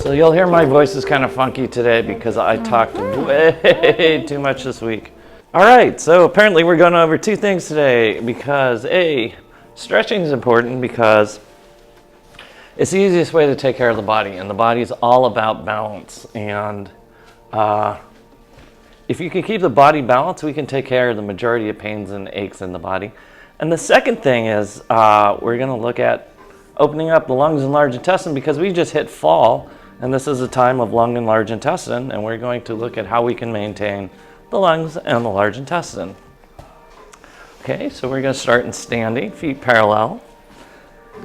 So you'll hear my voice is kind of funky today because I talked way too much this week. All right, so apparently we're going over two things today because stretching is important because it's the easiest way to take care of the body, and the body is all about balance. And if you can keep the body balanced, we can take care of the majority of pains and aches in the body. And the second thing is we're going to look at opening up the lungs and large intestine because we just hit fall. And this is a time of lung and large intestine, and we're going to look at how we can maintain the lungs and the large intestine. Okay, so we're going to start in standing, feet parallel.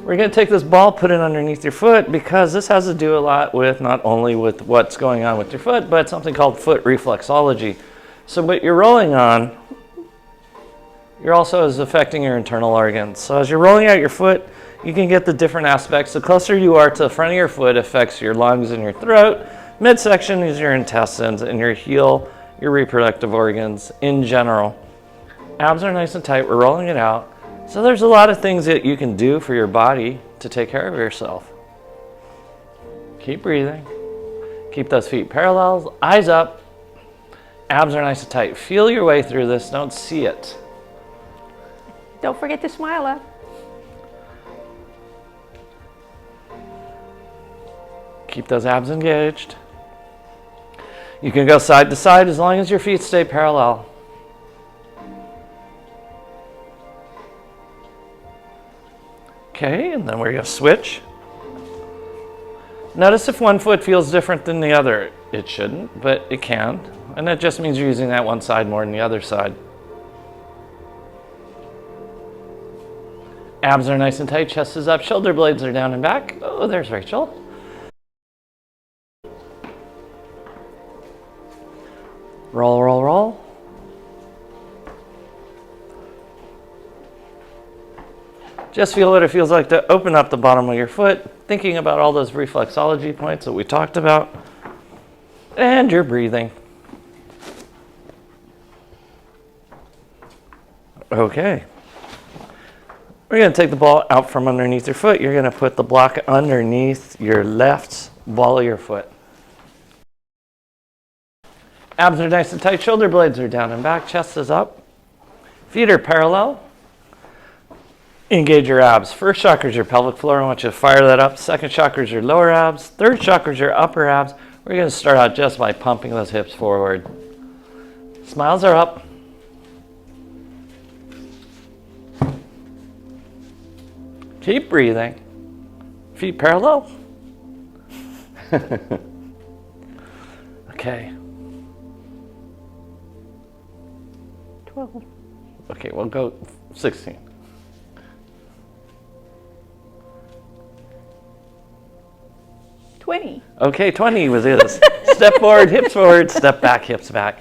We're going to take this ball, put it underneath your foot, because this has to do a lot with not only with what's going on with your foot, but something called foot reflexology. So what you're rolling on, you're also is affecting your internal organs. So as you're rolling out your foot, you can get the different aspects. The closer you are to the front of your foot affects your lungs and your throat. Midsection is your intestines, and your heel, your reproductive organs in general. Abs are nice and tight. We're rolling it out. So there's a lot of things that you can do for your body to take care of yourself. Keep breathing. Keep those feet parallel, eyes up. Abs are nice and tight. Feel your way through this. Don't see it. Don't forget to smile up. Keep those abs engaged. You can go side to side as long as your feet stay parallel. Okay, and then we're going to switch. Notice if one foot feels different than the other. It shouldn't, but it can. And that just means you're using that one side more than the other side. Abs are nice and tight, chest is up, shoulder blades are down and back. Oh, there's Rachel. Roll, roll, roll. Just feel what it feels like to open up the bottom of your foot, thinking about all those reflexology points that we talked about. And you're breathing. Okay. We're going to take the ball out from underneath your foot. You're going to put the block underneath your left ball of your foot. Abs are nice and tight, shoulder blades are down and back, chest is up. Feet are parallel. Engage your abs. First chakra is your pelvic floor. I want you to fire that up. Second chakra is your lower abs. Third chakra is your upper abs. We're going to start out just by pumping those hips forward. Smiles are up. Keep breathing. Feet parallel. Okay. 12. Okay, we'll go 16. 20. Okay, 20 was it. Step forward, hips forward, step back, hips back.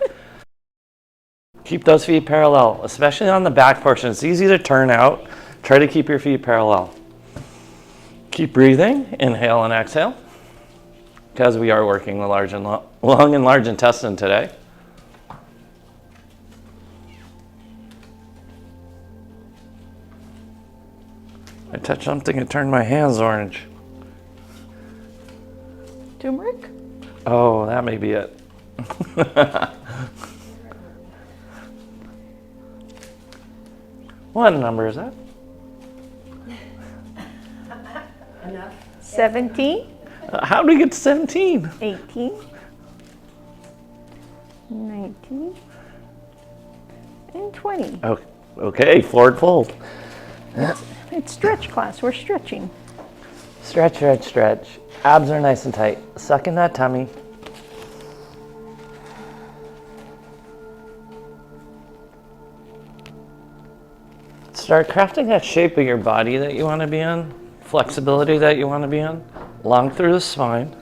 Keep those feet parallel, especially on the back portion. It's easy to turn out. Try to keep your feet parallel. Keep breathing, inhale and exhale, because we are working the lung and large intestine today. I touched something and turned my hands orange. Turmeric? Oh, that may be it. What number is that? 17. How do we get to 17? 18. 19. And 20. Oh, okay, forward fold. It's stretch class. We're stretching. Stretch, stretch, stretch. Abs are nice and tight. Suck in that tummy. Start crafting that shape of your body that you want to be in, flexibility that you want to be in, long through the spine.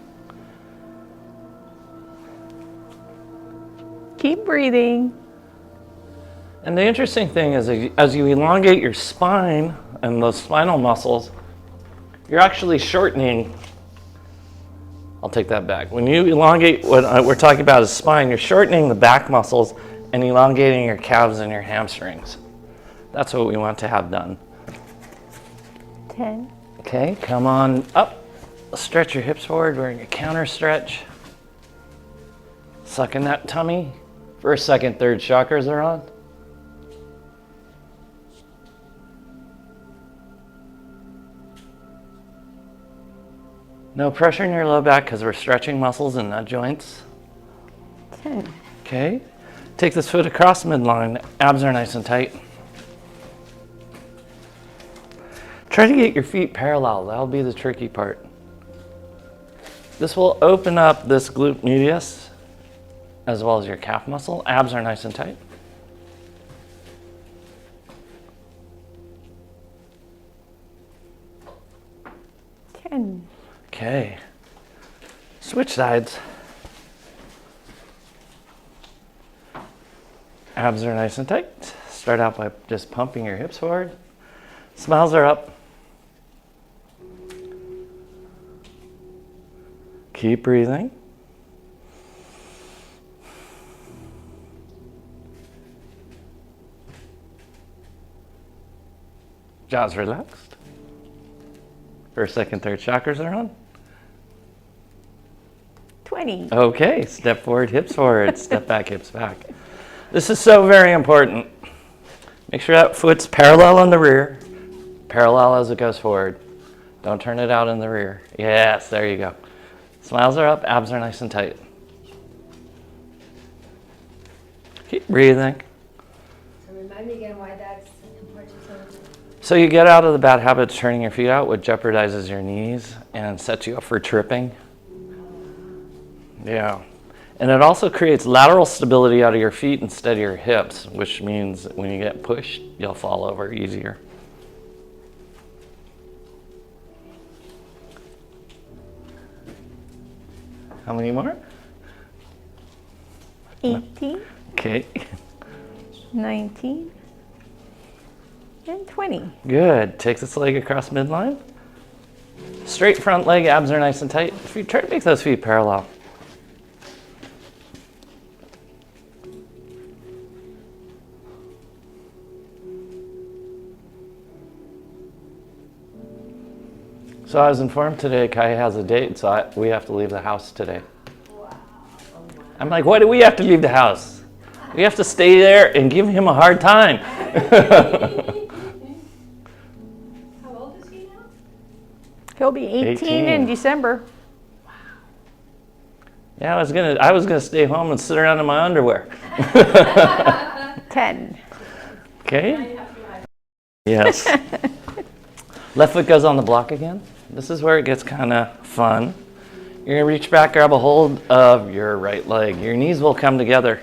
Keep breathing. And the interesting thing is, as you elongate your spine and those spinal muscles, you're actually shortening. I'll take that back. When you elongate, what we're talking about is spine, you're shortening the back muscles and elongating your calves and your hamstrings. That's what we want to have done. 10. Okay, come on up. Stretch your hips forward. We're in a counter stretch. Sucking that tummy. First, second, third chakras are on. No pressure in your low back because we're stretching muscles and not joints. 10. Okay. Take this foot across midline. Abs are nice and tight. Try to get your feet parallel. That'll be the tricky part. This will open up this glute medius as well as your calf muscle. Abs are nice and tight. Okay. Switch sides. Abs are nice and tight. Start out by just pumping your hips forward. Smiles are up. Keep breathing. Jaws relaxed. First, second, third chakras are on. 20. Okay, step forward, hips forward, step back, hips back. This is so very important. Make sure that foot's parallel on the rear, parallel as it goes forward. Don't turn it out in the rear. Yes, there you go. Smiles are up, abs are nice and tight. Keep breathing. So remind me again why that's important. So you get out of the bad habit of turning your feet out, which jeopardizes your knees and sets you up for tripping. Yeah. And it also creates lateral stability out of your feet instead of your hips, which means when you get pushed, you'll fall over easier. How many more? 18. Okay. 19. And 20. Good. Take this leg across midline. Straight front leg, abs are nice and tight. If you try to make those feet parallel. So I was informed today Kai has a date, so we have to leave the house today. Wow. I'm like, why do we have to leave the house? We have to stay there and give him a hard time. How old is he now? He'll be 18 in December. Yeah, I was gonna stay home and sit around in my underwear. 10. Okay. Yes. Left foot goes on the block again. This is where it gets kind of fun. You're gonna reach back, grab a hold of your right leg. Your knees will come together.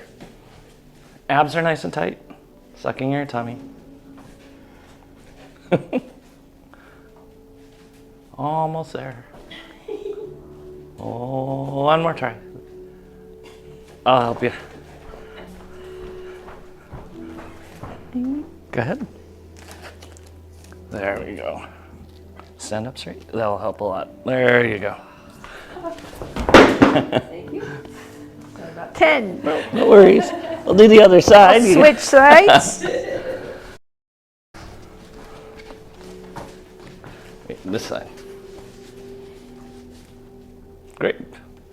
Abs are nice and tight. Sucking your tummy. Almost there. Oh, one more try. I'll help you. Go ahead. There we go. Stand up straight. That'll help a lot. There you go. Thank you. 10. No worries. We'll do the other side. Switch sides. Wait, this side. Great.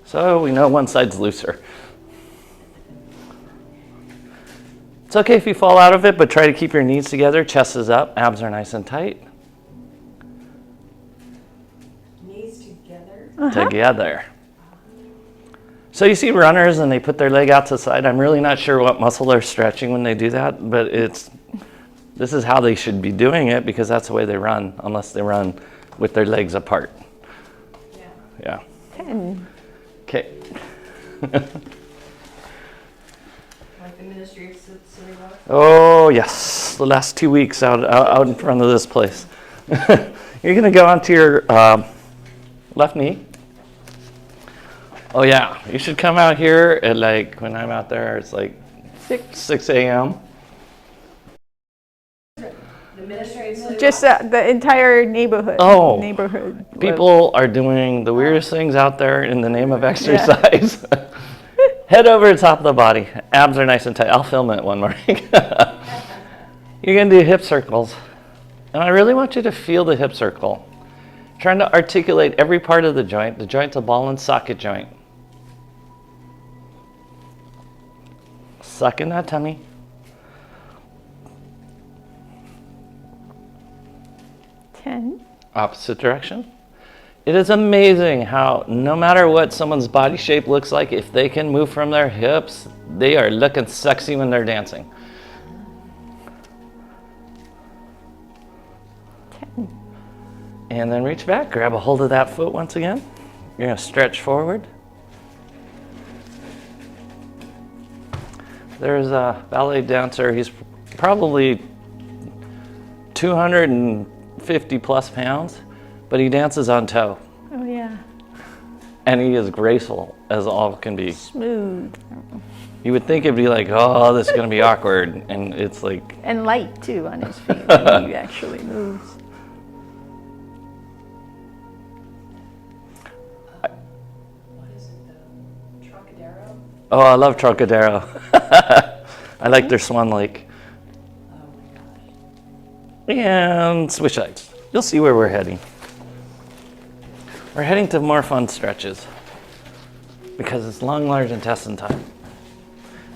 So we know one side's looser. It's okay if you fall out of it, but try to keep your knees together. Chest is up. Abs are nice and tight. Knees together. Together. So you see runners and they put their leg out to the side. I'm really not sure what muscle they're stretching when they do that, but this is how they should be doing it because that's the way they run, unless they run with their legs apart. Yeah. 10. Okay. Like the Ministry of City Walk. Oh yes, the last 2 weeks out in front of this place. You're gonna go onto your left knee. Oh yeah, you should come out here at when I'm out there, it's like 6 a.m. The Ministry of City Just the entire neighborhood. Oh. Neighborhood. People are doing the weirdest things out there in the name of exercise. Head over to top of the body. Abs are nice and tight. I'll film it one morning. You're gonna do hip circles. And I really want you to feel the hip circle. Trying to articulate every part of the joint. The joint's a ball and socket joint. Suck in that tummy. Opposite direction. It is amazing how no matter what someone's body shape looks like, if they can move from their hips, they are looking sexy when they're dancing. 10. And then reach back, grab a hold of that foot once again. You're gonna stretch forward. There's a ballet dancer, he's probably 250 plus pounds, but he dances on toe. Oh, yeah. And he is graceful as all can be. Smooth. You would think it'd be like, oh, this is gonna be awkward, and it's like... And light, too, on his feet when he actually moves. What is it, the Trocadero? Oh, I love Trocadero. I like their Swan Lake. Oh my gosh. And switch sides. You'll see where we're heading. We're heading to more fun stretches because it's long, large intestine time.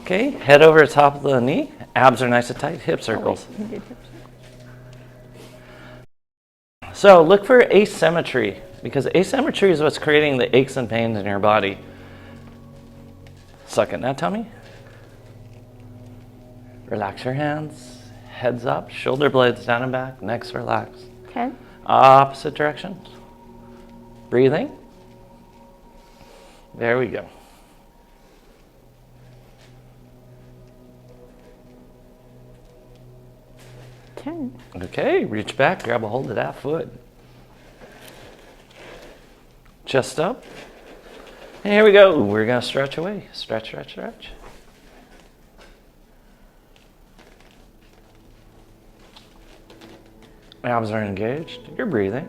Okay, head over the top of the knee. Abs are nice and tight. Hip circles. Oh, wait, he did hip circles. So look for asymmetry because asymmetry is what's creating the aches and pains in your body. Suck in that tummy. Relax your hands. Heads up, shoulder blades down and back, necks relaxed. 10. Opposite directions. Breathing. There we go. Okay, reach back, grab a hold of that foot. Chest up. And here we go. We're going to stretch away. Stretch, stretch, stretch. Abs are engaged. You're breathing.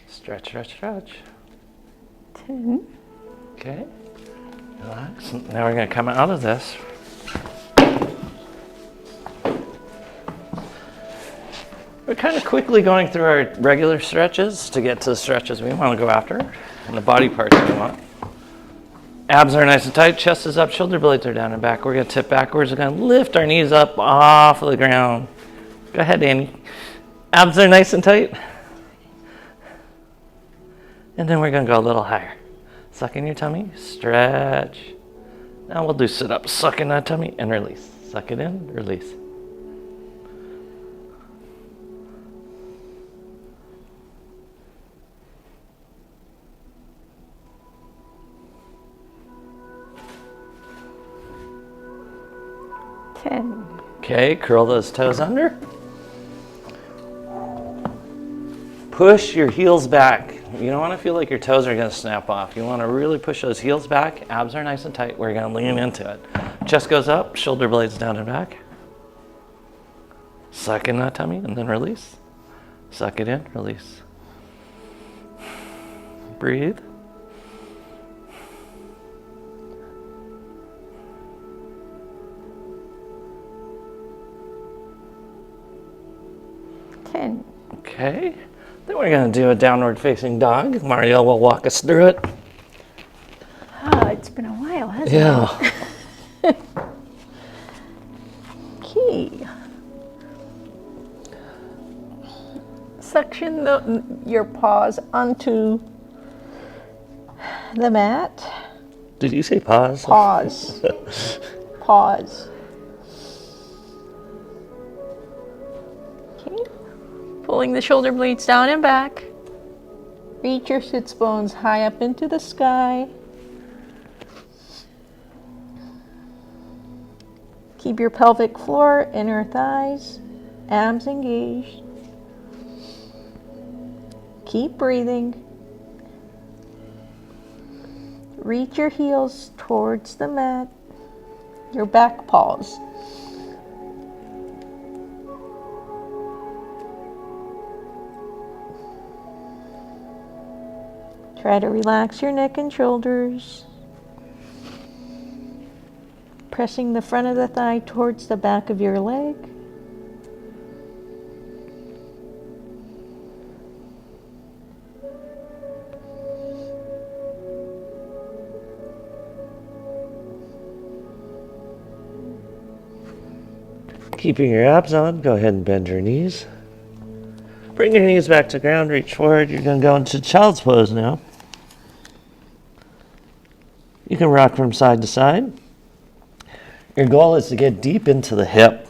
Stretch, stretch, stretch. 10. Okay. Relax. Now we're going to come out of this. We're kind of quickly going through our regular stretches to get to the stretches we want to go after and the body parts we want. Abs are nice and tight, chest is up, shoulder blades are down and back. We're going to tip backwards. We're going to lift our knees up off of the ground. Go ahead, Danny. Abs are nice and tight. And then we're going to go a little higher. Suck in your tummy, stretch. Now we'll do sit-ups. Suck in that tummy and release. Suck it in, release. Okay, curl those toes under. Push your heels back. You don't want to feel like your toes are going to snap off. You want to really push those heels back. Abs are nice and tight. We're going to lean into it. Chest goes up, shoulder blades down and back. Suck in that tummy and then release. Suck it in, release. Breathe. Okay, then we're going to do a downward facing dog. Mario will walk us through it. Ah, it's been a while, hasn't it? Yeah. Okay. Suction your paws onto the mat. Did you say pause? Pause. Pause. Okay. Pulling the shoulder blades down and back. Reach your sits bones high up into the sky. Keep your pelvic floor, inner thighs, abs engaged. Keep breathing. Reach your heels towards the mat, your back paws. Try to relax your neck and shoulders. Pressing the front of the thigh towards the back of your leg. Keeping your abs on, go ahead and bend your knees. Bring your knees back to ground, reach forward. You're going to go into child's pose now. You can rock from side to side. Your goal is to get deep into the hip.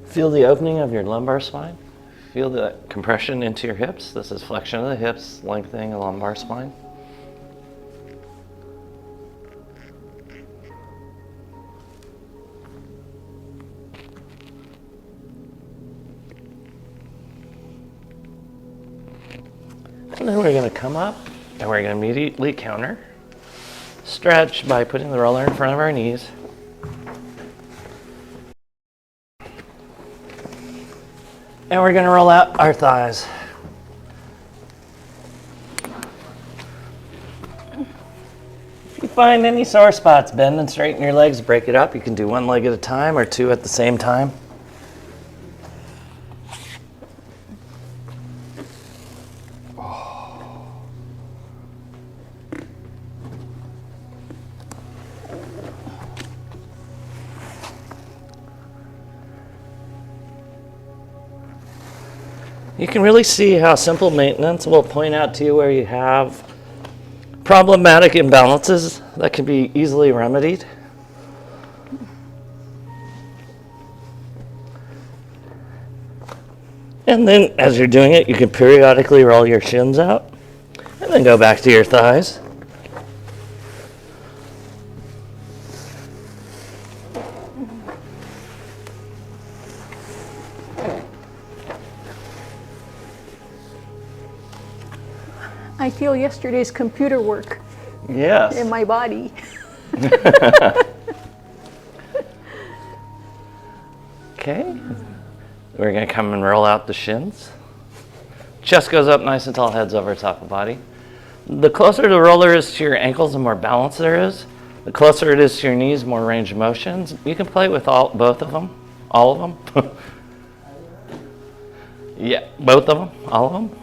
Feel the opening of your lumbar spine. Feel the compression into your hips. This is flexion of the hips, lengthening the lumbar spine. And then we're going to come up and we're going to immediately counter. Stretch by putting the roller in front of our knees. And we're going to roll out our thighs. If you find any sore spots, bend and straighten your legs, break it up. You can do one leg at a time or two at the same time. You can really see how simple maintenance will point out to you where you have problematic imbalances that can be easily remedied. And then as you're doing it, you can periodically roll your shins out and then go back to your thighs. I feel yesterday's computer work Yes. in my body. Okay. We're going to come and roll out the shins. Chest goes up nice and tall, head's over top of body. The closer the roller is to your ankles, the more balance there is. The closer it is to your knees, more range of motions. You can play with both of them, all of them. Yeah, both of them, all of them.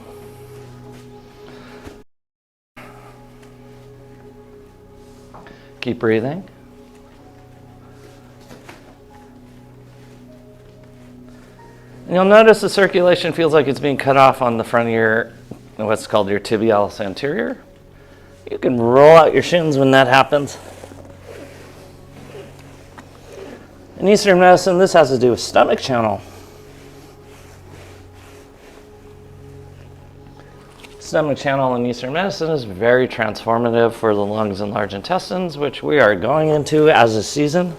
Keep breathing. And you'll notice the circulation feels like it's being cut off on the front of your, what's called your tibialis anterior. You can roll out your shins when that happens. In Eastern medicine, this has to do with stomach channel. Stomach channel in Eastern medicine is very transformative for the lungs and large intestines, which we are going into as a season.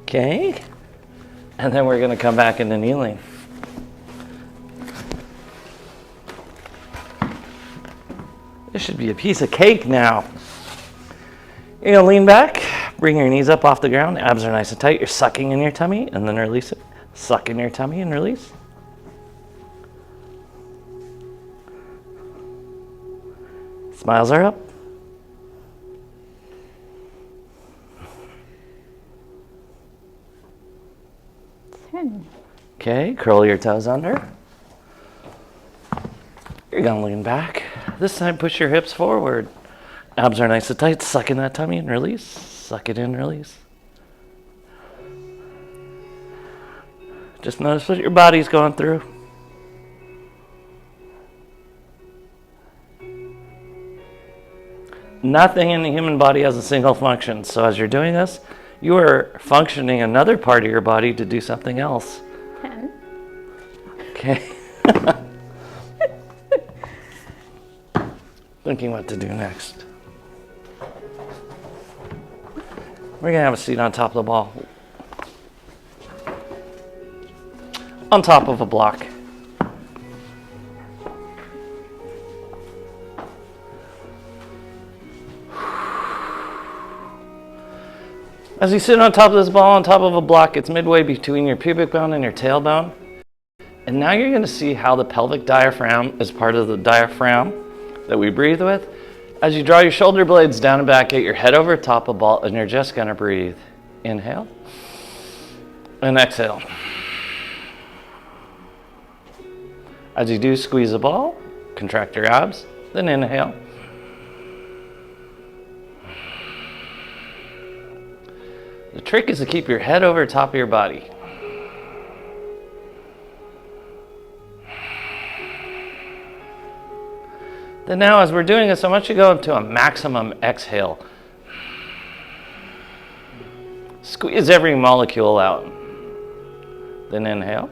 Okay, and then we're going to come back into kneeling. This should be a piece of cake now. You're going to lean back, bring your knees up off the ground, abs are nice and tight, you're sucking in your tummy, and then release it. Suck in your tummy and release. Smiles are up. Okay, curl your toes under. You're gonna lean back. This time push your hips forward. Abs are nice and tight. Suck in that tummy and release. Suck it in, release. Just notice what your body's going through. Nothing in the human body has a single function. So as you're doing this, you are functioning another part of your body to do something else. 10. Okay. Thinking what to do next. We're gonna have a seat on top of the ball. On top of a block. As you sit on top of this ball on top of a block, it's midway between your pubic bone and your tailbone. And now you're going to see how the pelvic diaphragm is part of the diaphragm that we breathe with. As you draw your shoulder blades down and back, get your head over top of the ball, and you're just going to breathe. Inhale and exhale. As you do, squeeze the ball, contract your abs, then inhale. The trick is to keep your head over top of your body. Then now, as we're doing this, I want you to go into a maximum exhale. Squeeze every molecule out. Then inhale.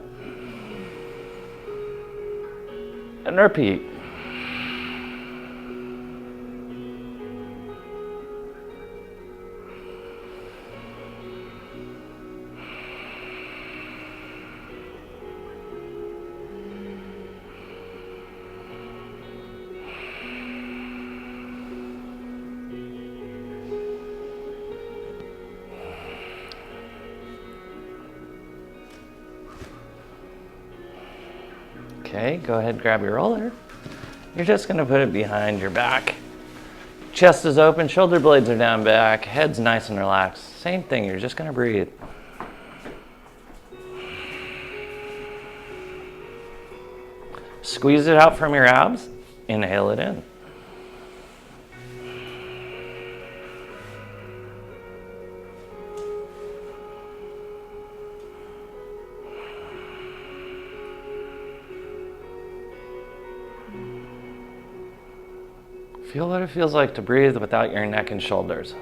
And repeat. Okay, go ahead, grab your roller. You're just going to put it behind your back. Chest is open, shoulder blades are down back, head's nice and relaxed. Same thing, you're just going to breathe. Squeeze it out from your abs, inhale it in. Feel what it feels like to breathe without your neck and shoulders.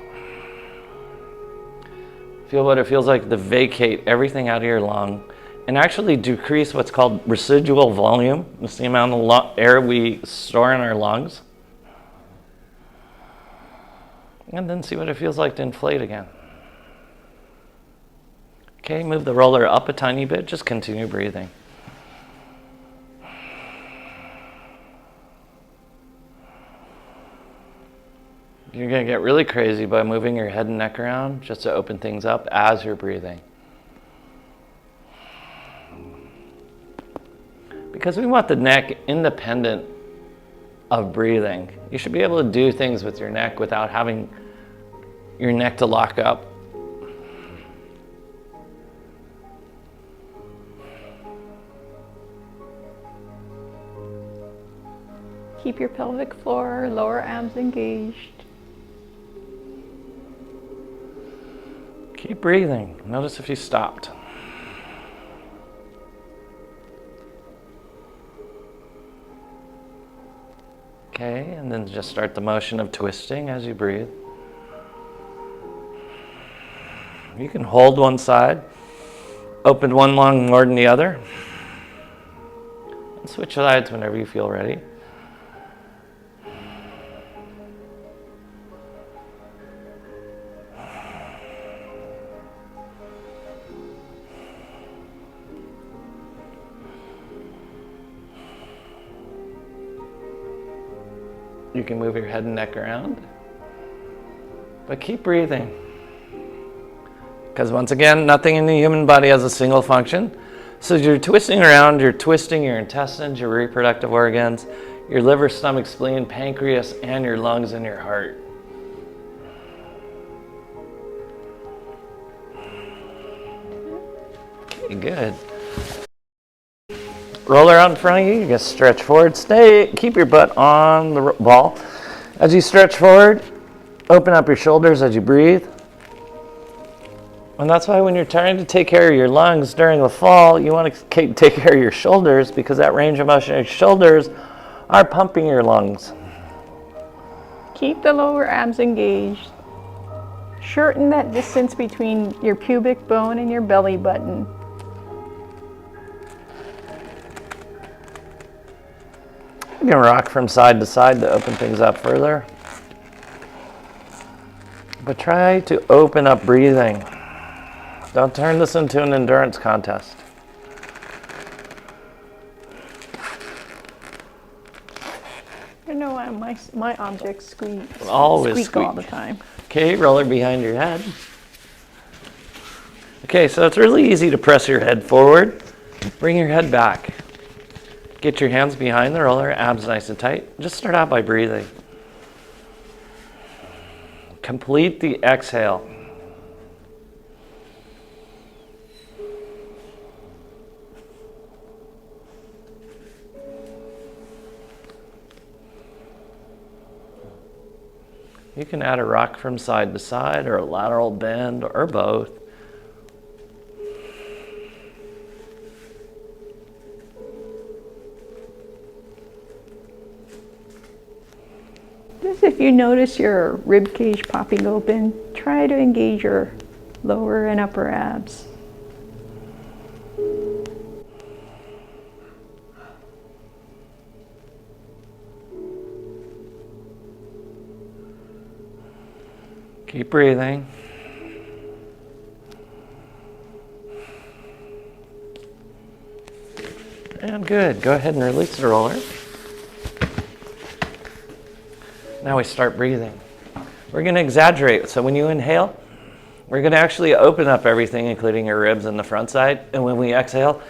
Feel what it feels like to vacate everything out of your lung and actually decrease what's called residual volume. It's the amount of air we store in our lungs. And then see what it feels like to inflate again. Okay, move the roller up a tiny bit, just continue breathing. You're going to get really crazy by moving your head and neck around just to open things up as you're breathing. Because we want the neck independent of breathing. You should be able to do things with your neck without having your neck to lock up. Keep your pelvic floor, lower abs engaged. Keep breathing. Notice if you stopped. Okay, and then just start the motion of twisting as you breathe. You can hold one side, open one lung more than the other, and switch sides whenever you feel ready. You can move your head and neck around, but keep breathing. Because once again, nothing in the human body has a single function. So as you're twisting around, you're twisting your intestines, your reproductive organs, your liver, stomach, spleen, pancreas, and your lungs and your heart. Okay, good. Roller out in front of you, you can stretch forward, keep your butt on the ball. As you stretch forward, open up your shoulders as you breathe. And that's why when you're trying to take care of your lungs during the fall, you want to take care of your shoulders, because that range of motion of your shoulders are pumping your lungs. Keep the lower abs engaged. Shorten that distance between your pubic bone and your belly button. You can rock from side to side to open things up further. But try to open up breathing. Don't turn this into an endurance contest. You know why my objects squeak Always all squeak. the time. Okay, roller behind your head. Okay, so it's really easy to press your head forward. Bring your head back. Get your hands behind the roller, abs nice and tight. Just start out by breathing. Complete the exhale. You can add a rock from side to side or a lateral bend or both. Just if you notice your rib cage popping open, try to engage your lower and upper abs. Keep breathing. And good. Go ahead and release the roller. Now we start breathing. We're going to exaggerate. So when you inhale, we're going to actually open up everything, including your ribs and the front side. And when we exhale,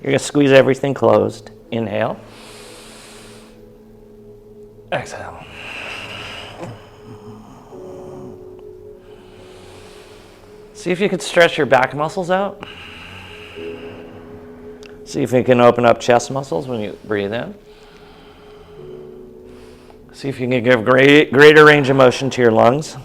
you're going to squeeze everything closed. Inhale. Exhale. See if you can stretch your back muscles out. See if you can open up chest muscles when you breathe in. See if you can give greater range of motion to your lungs.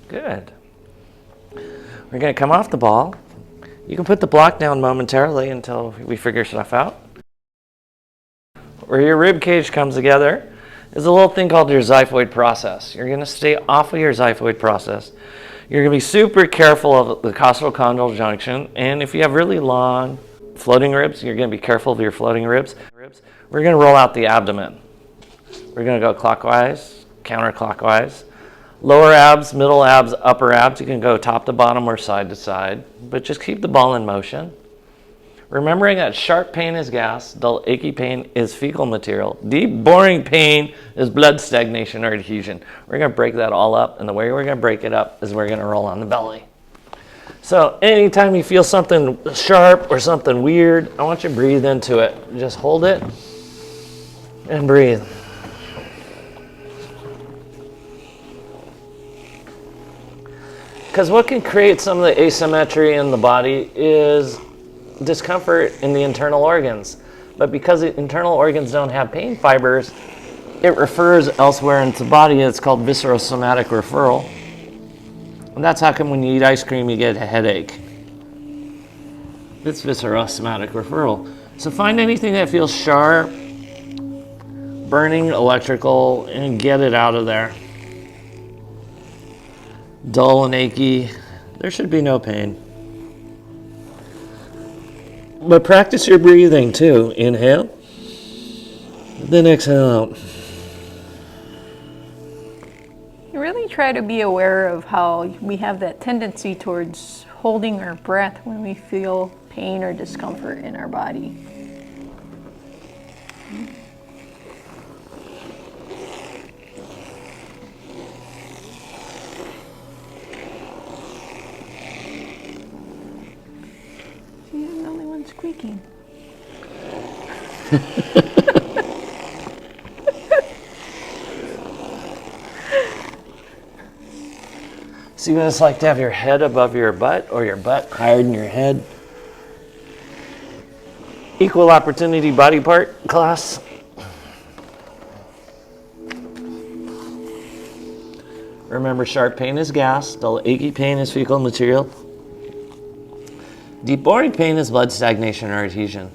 Good. We're going to come off the ball. You can put the block down momentarily until we figure stuff out. Where your rib cage comes together is a little thing called your xiphoid process. You're going to stay off of your xiphoid process. You're going to be super careful of the costochondral junction, and if you have really long floating ribs, you're going to be careful of your floating ribs. We're going to roll out the abdomen. We're going to go clockwise, counterclockwise. Lower abs, middle abs, upper abs, you can go top to bottom or side to side, but just keep the ball in motion. Remembering that sharp pain is gas, dull achy pain is fecal material, deep boring pain is blood stagnation or adhesion. We're going to break that all up, and the way we're going to break it up is we're going to roll on the belly. So anytime you feel something sharp or something weird, I want you to breathe into it. Just hold it and breathe. Because what can create some of the asymmetry in the body is discomfort in the internal organs. But because the internal organs don't have pain fibers, it refers elsewhere into the body. It's called viscerosomatic referral. And that's how come when you eat ice cream you get a headache. It's viscerosomatic referral. So find anything that feels sharp, burning, electrical, and get it out of there. Dull and achy, there should be no pain. But practice your breathing too. Inhale, then exhale out. Really try to be aware of how we have that tendency towards holding our breath when we feel pain or discomfort in our body. I'm the only one squeaking. See what it's like to have your head above your butt or your butt higher than your head? Equal opportunity body part class. Remember, sharp pain is gas, dull achy pain is fecal material. Deep boring pain is blood stagnation or adhesion.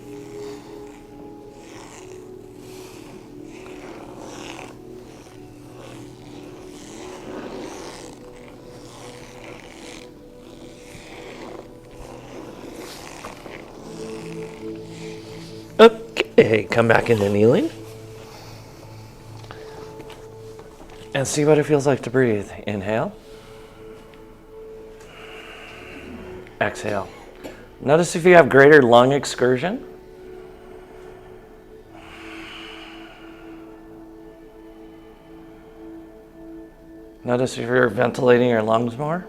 Okay, come back into kneeling. And see what it feels like to breathe. Inhale. Exhale. Notice if you have greater lung excursion. Notice if you're ventilating your lungs more.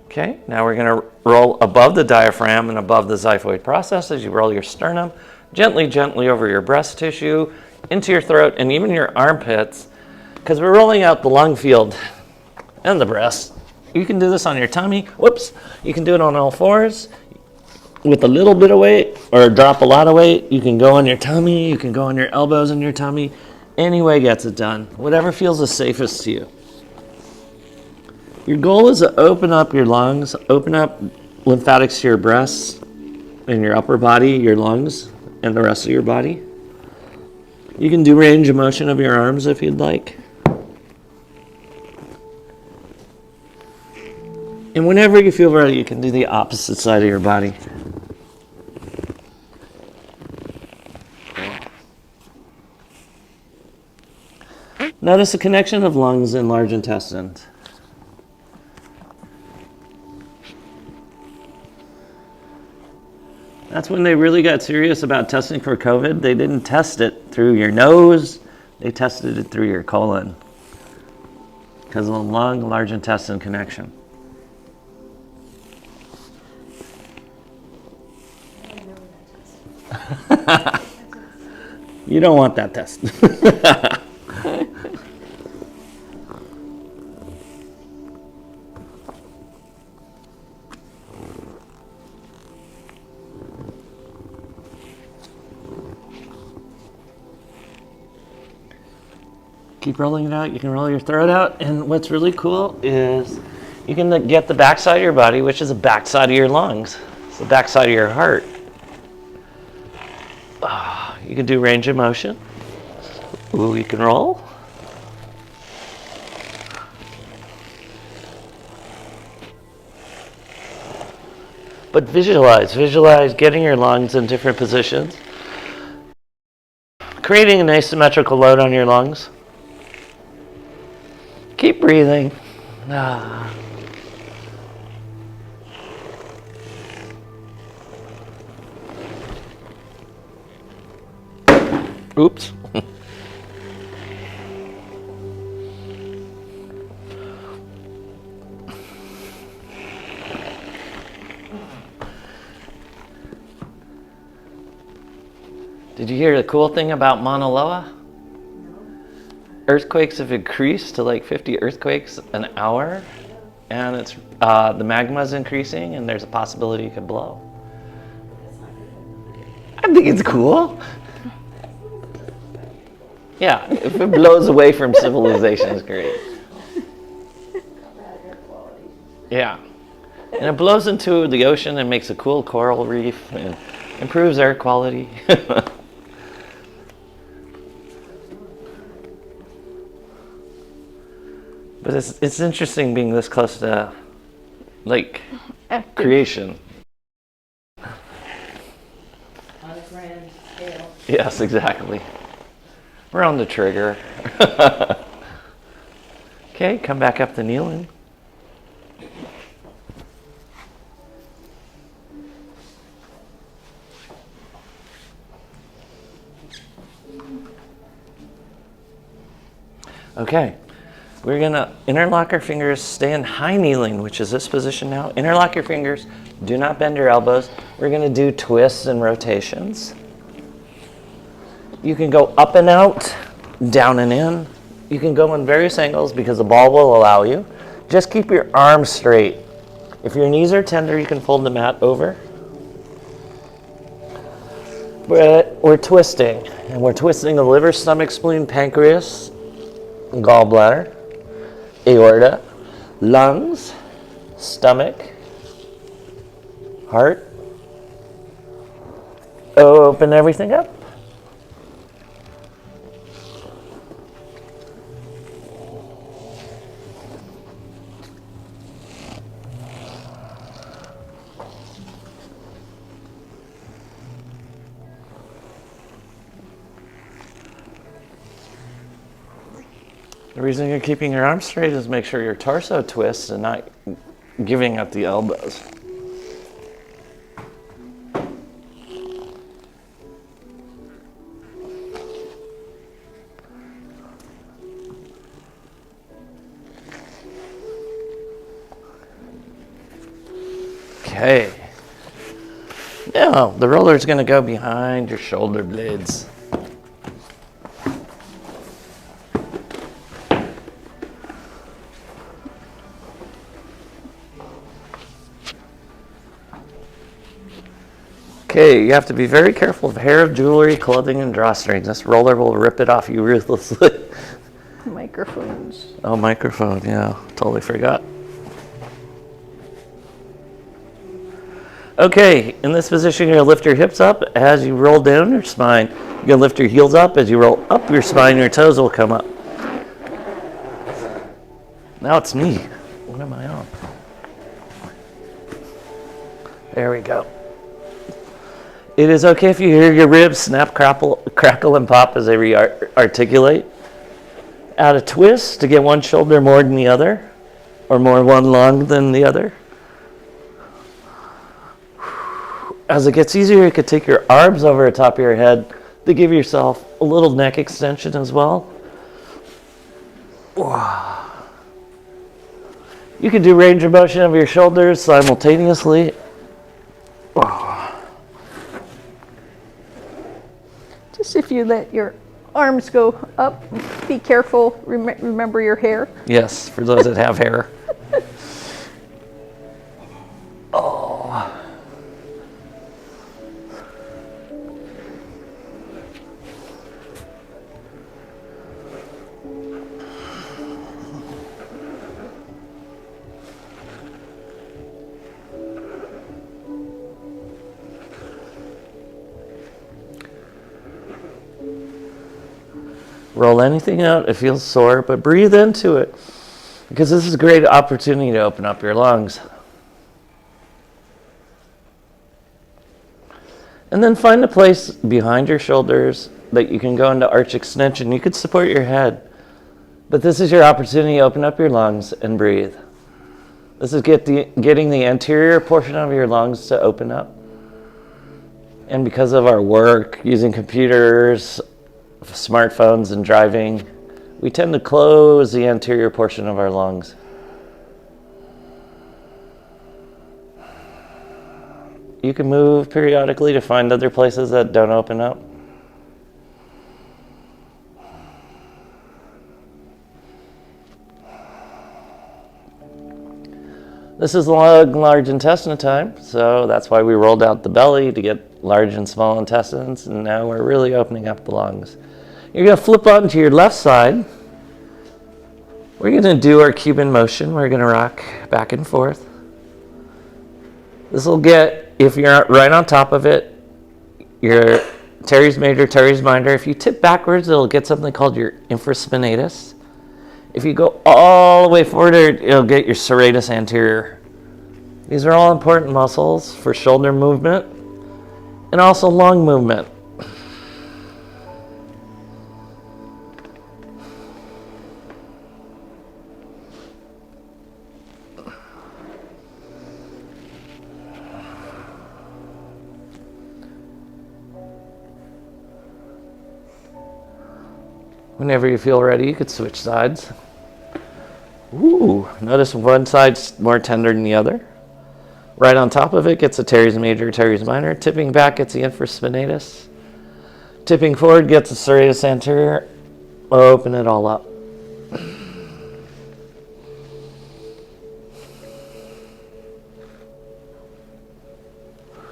Okay, now we're going to roll above the diaphragm and above the xiphoid process as you roll your sternum, gently, gently over your breast tissue, into your throat, and even your armpits, because we're rolling out the lung field and the breast. You can do this on your tummy. Whoops. You can do it on all fours with a little bit of weight or drop a lot of weight. You can go on your tummy. You can go on your elbows and your tummy. Any way gets it done. Whatever feels the safest to you. Your goal is to open up your lungs, open up lymphatics to your breasts and your upper body, your lungs, and the rest of your body. You can do range of motion of your arms if you'd like. And whenever you feel ready, you can do the opposite side of your body. Notice the connection of lungs and large intestines. That's when they really got serious about testing for COVID. They didn't test it through your nose. They tested it through your colon because of the lung, large intestine connection. You don't want that test. Keep rolling it out. You can roll your throat out. And what's really cool is you can get the backside of your body, which is the backside of your lungs. It's the backside of your heart. You can do range of motion. Ooh, you can roll. But visualize getting your lungs in different positions. Creating an asymmetrical load on your lungs. Keep breathing. Oops. Did you hear the cool thing about Mauna Loa? Earthquakes have increased to like 50 earthquakes an hour, and it's the magma is increasing, and there's a possibility it could blow. I think it's cool. Yeah, if it blows away from civilization, it's great. Yeah, and it blows into the ocean and makes a cool coral reef and improves air quality. But it's interesting being this close to, like, creation. On a grand scale. Yes, exactly. We're on the trigger. Okay, come back up to kneeling. Okay. We're going to interlock our fingers, stay in high kneeling, which is this position now. Interlock your fingers. Do not bend your elbows. We're going to do twists and rotations. You can go up and out, down and in. You can go in various angles because the ball will allow you. Just keep your arms straight. If your knees are tender, you can fold the mat over. We're twisting, and we're twisting the liver, stomach, spleen, pancreas, gallbladder, aorta, lungs, stomach, heart. Open everything up. reason you're keeping your arms straight is make sure your torso twists and not giving at the elbows. Okay. Now, the roller is going to go behind your shoulder blades. Okay, you have to be very careful of hair, jewelry, clothing, and drawstrings. This roller will rip it off you ruthlessly. Microphones. Oh, microphone, yeah, totally forgot. Okay, in this position, you're gonna lift your hips up as you roll down your spine. You're gonna lift your heels up. As you roll up your spine, your toes will come up. Now it's me. What am I on? There we go. It is okay if you hear your ribs snap, crackle, and pop as they articulate. Add a twist to get one shoulder more than the other, or more one lung than the other. As it gets easier, you could take your arms over the top of your head to give yourself a little neck extension as well. You can do range of motion of your shoulders simultaneously. Just if you let your arms go up, be careful. Remember your hair. Yes, for those that have hair. Roll anything out, it feels sore, but breathe into it because this is a great opportunity to open up your lungs. And then find a place behind your shoulders that you can go into arch extension. You could support your head, but this is your opportunity to open up your lungs and breathe. This is getting the anterior portion of your lungs to open up. And because of our work using computers, smartphones, and driving, we tend to close the anterior portion of our lungs. You can move periodically to find other places that don't open up. This is large intestine time, so that's why we rolled out the belly to get large and small intestines, and now we're really opening up the lungs. You're going to flip onto your left side. We're going to do our Cuban motion. We're going to rock back and forth. This will get, if you're right on top of it, your teres major, teres minor. If you tip backwards, it'll get something called your infraspinatus. If you go all the way forward, it'll get your serratus anterior. These are all important muscles for shoulder movement and also lung movement. Whenever you feel ready, you could switch sides. Ooh, notice one side's more tender than the other. Right on top of it gets the teres major, teres minor. Tipping back gets the infraspinatus. Tipping forward gets the serratus anterior. Open it all up.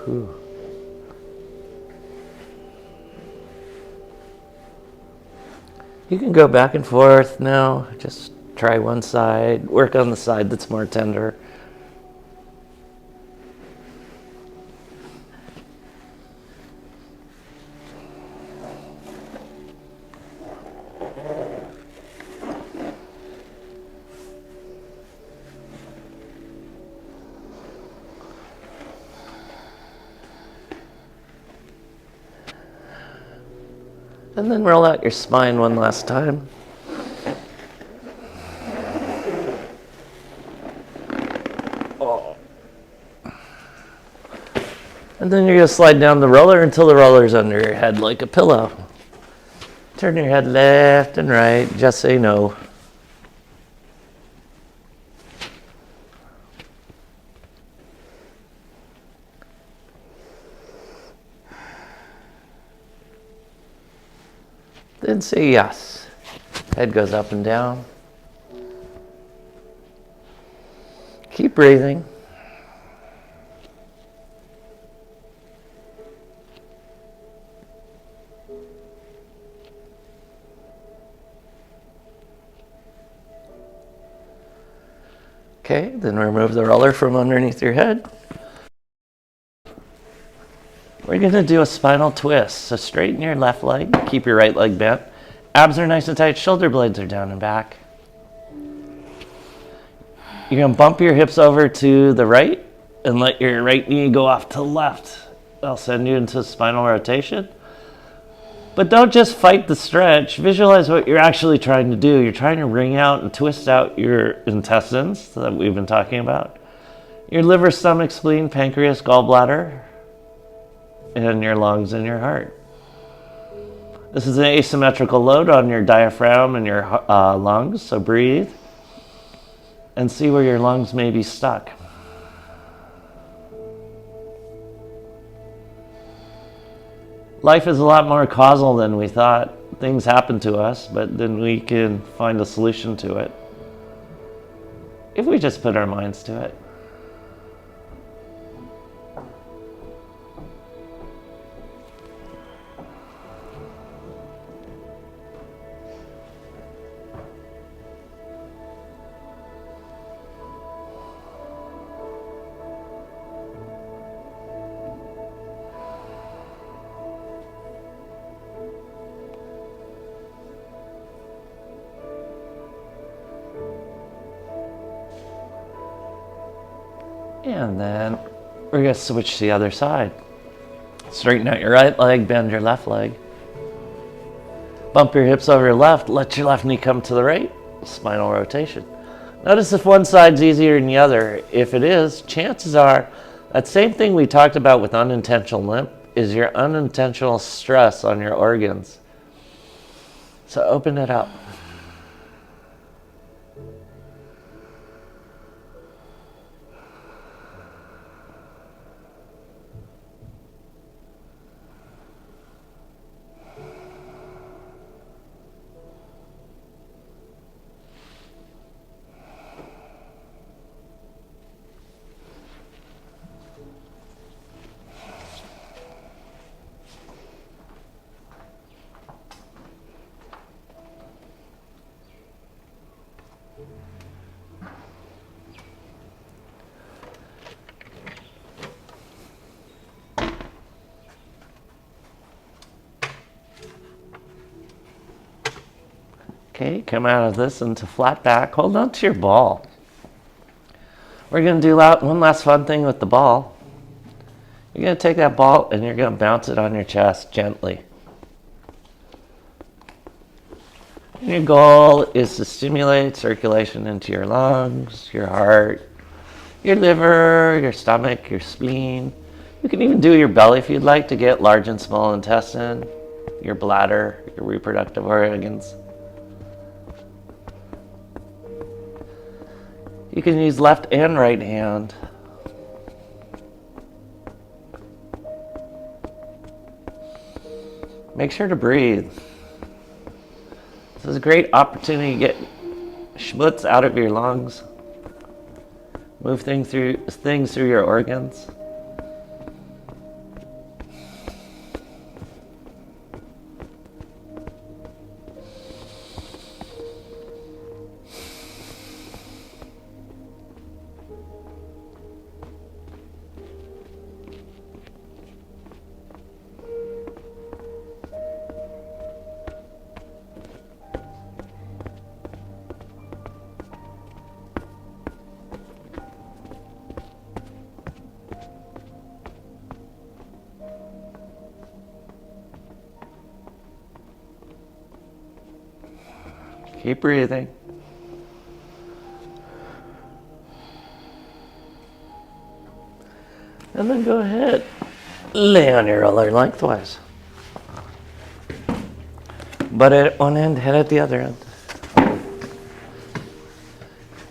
Ooh. You can go back and forth now. Just try one side. Work on the side that's more tender. And then roll out your spine one last time. And then you're going to slide down the roller until the roller's under your head like a pillow. Turn your head left and right, just say no. Then say yes. Head goes up and down. Keep breathing. Okay, then remove the roller from underneath your head. We're going to do a spinal twist. So straighten your left leg, keep your right leg bent. Abs are nice and tight, shoulder blades are down and back. You're going to bump your hips over to the right and let your right knee go off to the left. That'll send you into spinal rotation. But don't just fight the stretch. Visualize what you're actually trying to do. You're trying to wring out and twist out your intestines that we've been talking about. Your liver, stomach, spleen, pancreas, gallbladder, and your lungs and your heart. This is an asymmetrical load on your diaphragm and your lungs, so breathe and see where your lungs may be stuck. Life is a lot more causal than we thought. Things happen to us, but then we can find a solution to it if we just put our minds to it. And then we're going to switch to the other side. Straighten out your right leg, bend your left leg. Bump your hips over your left, let your left knee come to the right. Spinal rotation. Notice if one side's easier than the other. If it is, chances are that same thing we talked about with unintentional limp is your unintentional stress on your organs. So open it up. Okay, come out of this into flat back. Hold on to your ball. We're going to do one last fun thing with the ball. You're going to take that ball and you're going to bounce it on your chest gently. And your goal is to stimulate circulation into your lungs, your heart, your liver, your stomach, your spleen. You can even do your belly if you'd like to get large and small intestine, your bladder, your reproductive organs. You can use left and right hand. Make sure to breathe. This is a great opportunity to get schmutz out of your lungs. Move things through your organs. Keep breathing. And then go ahead Lay on your roller lengthwise. Butt at one end, head at the other end.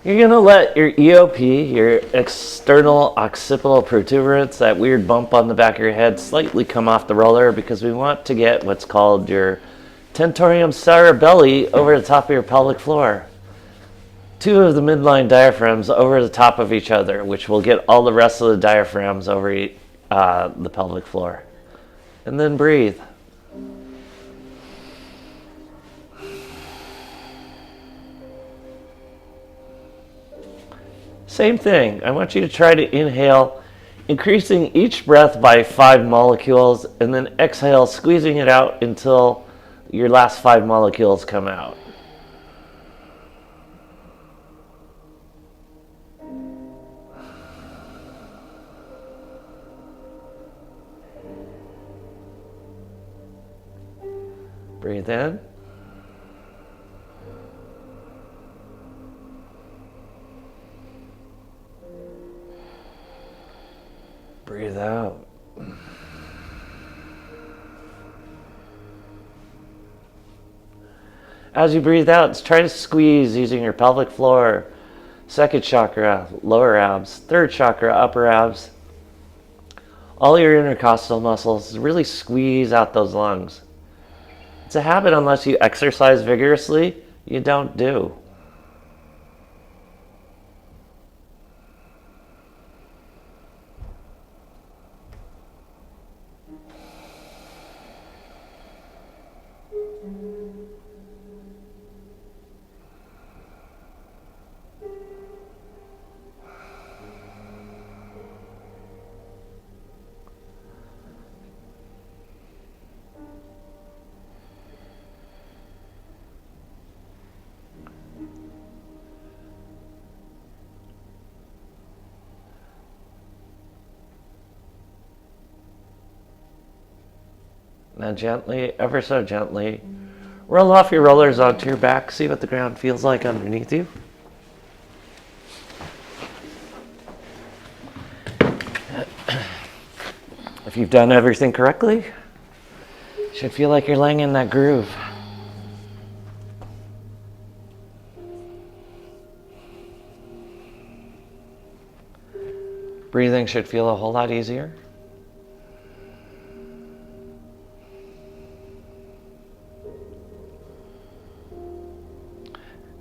You're going to let your EOP, your external occipital protuberance, that weird bump on the back of your head, slightly come off the roller because we want to get what's called your tentorium cerebelli over the top of your pelvic floor. Two of the midline diaphragms over the top of each other, which will get all the rest of the diaphragms over the pelvic floor. And then breathe. Same thing. I want you to try to inhale, increasing each breath by 5 molecules, and then exhale, squeezing it out until your last 5 molecules come out. Breathe in. Breathe out. As you breathe out, try to squeeze using your pelvic floor, second chakra, lower abs, third chakra, upper abs, all your intercostal muscles. Really squeeze out those lungs. It's a habit unless you exercise vigorously, you don't do. Now gently, ever so gently, roll off your rollers onto your back. See what the ground feels like underneath you. If you've done everything correctly, you should feel like you're laying in that groove. Breathing should feel a whole lot easier.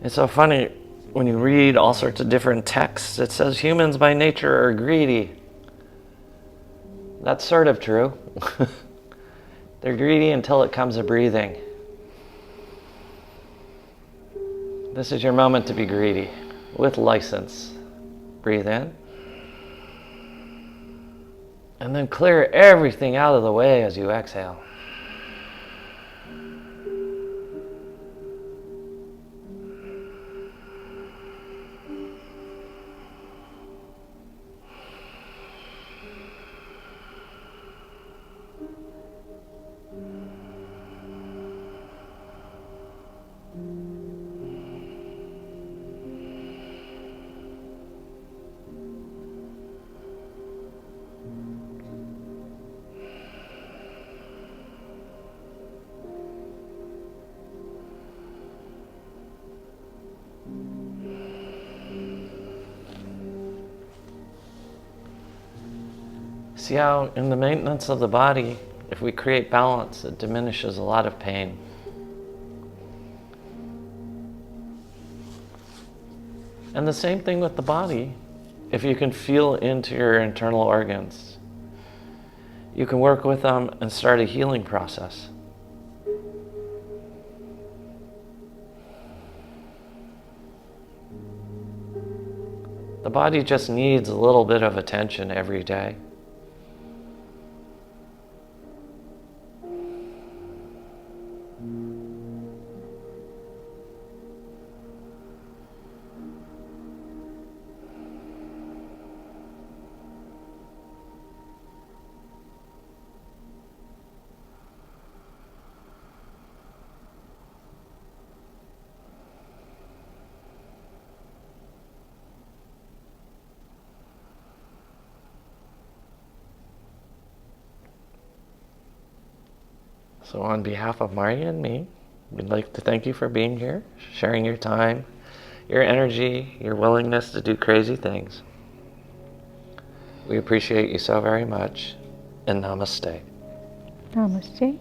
It's so funny, when you read all sorts of different texts, it says humans by nature are greedy. That's sort of true. They're greedy until it comes to breathing. This is your moment to be greedy, with license. Breathe in. And then clear everything out of the way as you exhale. See how in the maintenance of the body, if we create balance, it diminishes a lot of pain. And the same thing with the body. If you can feel into your internal organs, you can work with them and start a healing process. The body just needs a little bit of attention every day. So on behalf of Marty and me, we'd like to thank you for being here, sharing your time, your energy, your willingness to do crazy things. We appreciate you so very much, and namaste. Namaste.